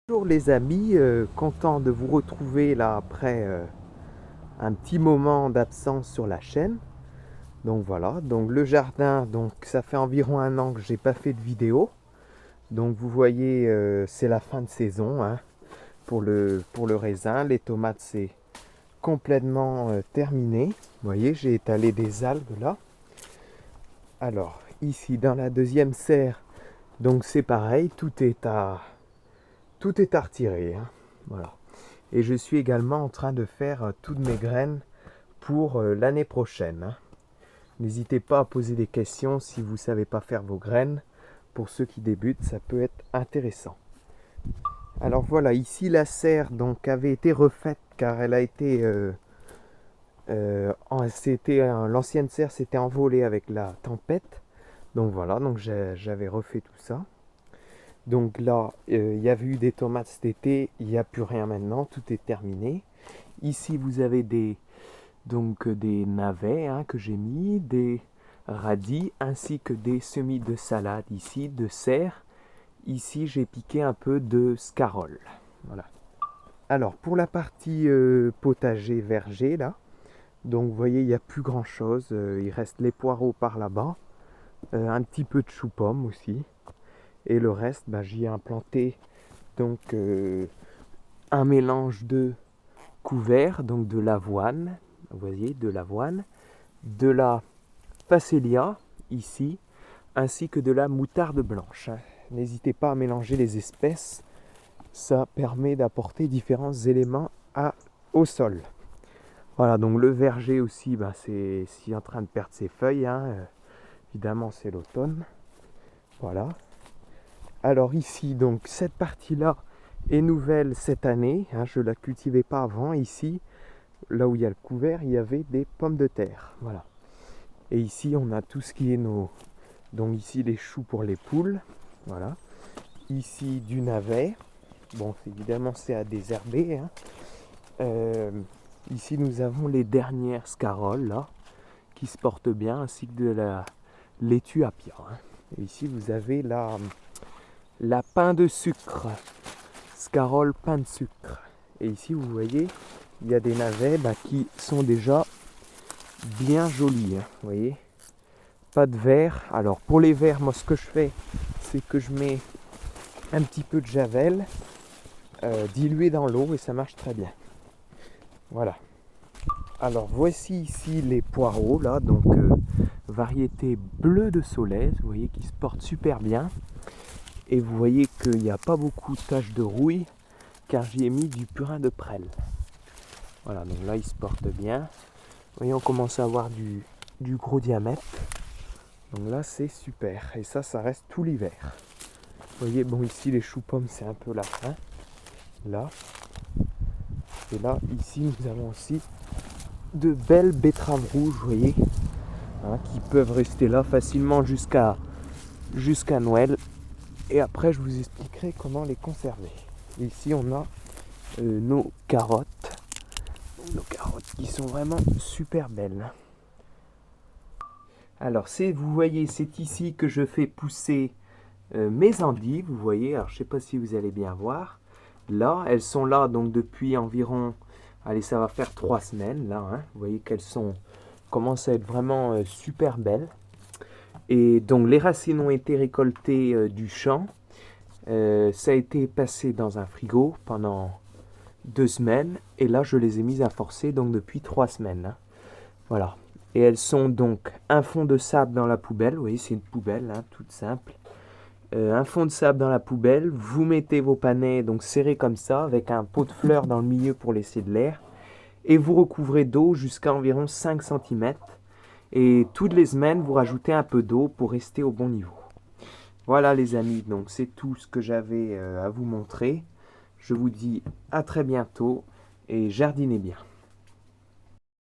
Bonjour les amis, content de vous retrouver là après un petit moment d'absence sur la chaîne. Donc voilà, donc le jardin, donc ça fait environ un an que j'ai pas fait de vidéo. Donc vous voyez, c'est la fin de saison hein, pour le raisin. Les tomates c'est complètement terminé. Vous voyez, j'ai étalé des algues là. Alors ici dans la deuxième serre, donc c'est pareil, tout est à retirer hein. Voilà. Et je suis également en train de faire toutes mes graines pour l'année prochaine, hein. N'hésitez pas à poser des questions si vous ne savez pas faire vos graines. Pour ceux qui débutent, ça peut être intéressant. Alors voilà, ici la serre donc avait été refaite car elle a été l'ancienne serre s'était envolée avec la tempête. Donc voilà, donc j'avais refait tout ça. Donc là, il y avait eu des tomates cet été, il n'y a plus rien maintenant, tout est terminé. Ici, vous avez des navets hein, que j'ai mis, des radis, ainsi que des semis de salade ici, de serre. Ici, j'ai piqué un peu de scarole. Voilà. Alors, pour la partie potager verger, là, donc vous voyez, il n'y a plus grand chose. Il reste les poireaux par là-bas, un petit peu de chou-pomme aussi. Et le reste, bah, j'y ai implanté donc un mélange de couverts, donc de l'avoine, vous voyez, de l'avoine, de la Phacelia ici, ainsi que de la moutarde blanche. N'hésitez pas à mélanger les espèces, ça permet d'apporter différents éléments au sol. Voilà, donc le verger aussi, bah, c'est en train de perdre ses feuilles, hein. Évidemment c'est l'automne. Voilà. Alors ici, donc cette partie-là est nouvelle cette année, hein, je ne la cultivais pas avant. Ici, là où il y a le couvert, il y avait des pommes de terre. Voilà. Et ici, on a tout ce qui est donc ici, les choux pour les poules. Voilà. Ici, du navet. Bon, évidemment, c'est à désherber, hein. Ici, nous avons les dernières scaroles, là, qui se portent bien, ainsi que de la laitue apia, hein. Et ici, vous avez la pain de sucre. Scarole pain de sucre. Et ici, vous voyez, il y a des navets qui sont déjà bien jolis, hein, vous voyez. Pas de verre. Alors pour les verres, moi ce que je fais, c'est que je mets un petit peu de javel dilué dans l'eau et ça marche très bien. Voilà. Alors voici ici les poireaux là, donc variété bleu de Solèze, vous voyez qui se portent super bien. Et vous voyez qu'il n'y a pas beaucoup de taches de rouille car j'y ai mis du purin de prêle. Voilà, donc là ils se portent bien. Vous voyez, on commence à avoir du gros diamètre. Donc là c'est super. Et ça reste tout l'hiver. Vous voyez, bon ici les choux-pommes c'est un peu la fin. Là. Et là, ici nous avons aussi de belles betteraves rouges, vous voyez, hein, qui peuvent rester là facilement jusqu'à Noël. Et après je vous expliquerai comment les conserver. Et ici on a nos carottes. Nos carottes qui sont vraiment super belles. Alors vous voyez, c'est ici que je fais pousser mes endives, vous voyez, alors je ne sais pas si vous allez bien voir. Là, elles sont là donc depuis environ, allez, ça va faire 3 semaines là, hein. Vous voyez qu'elles commencent à être vraiment super belles. Et donc les racines ont été récoltées du champ. Ça a été passé dans un frigo pendant 2 semaines. Et là, je les ai mises à forcer donc depuis 3 semaines, hein. Voilà. Et elles sont donc un fond de sable dans la poubelle. Vous voyez, c'est une poubelle, hein, toute simple. Un fond de sable dans la poubelle, vous mettez vos panais donc serrés comme ça, avec un pot de fleurs dans le milieu pour laisser de l'air, et vous recouvrez d'eau jusqu'à environ 5 cm. Et toutes les semaines, vous rajoutez un peu d'eau pour rester au bon niveau. Voilà les amis, donc c'est tout ce que j'avais à vous montrer. Je vous dis à très bientôt et jardinez bien.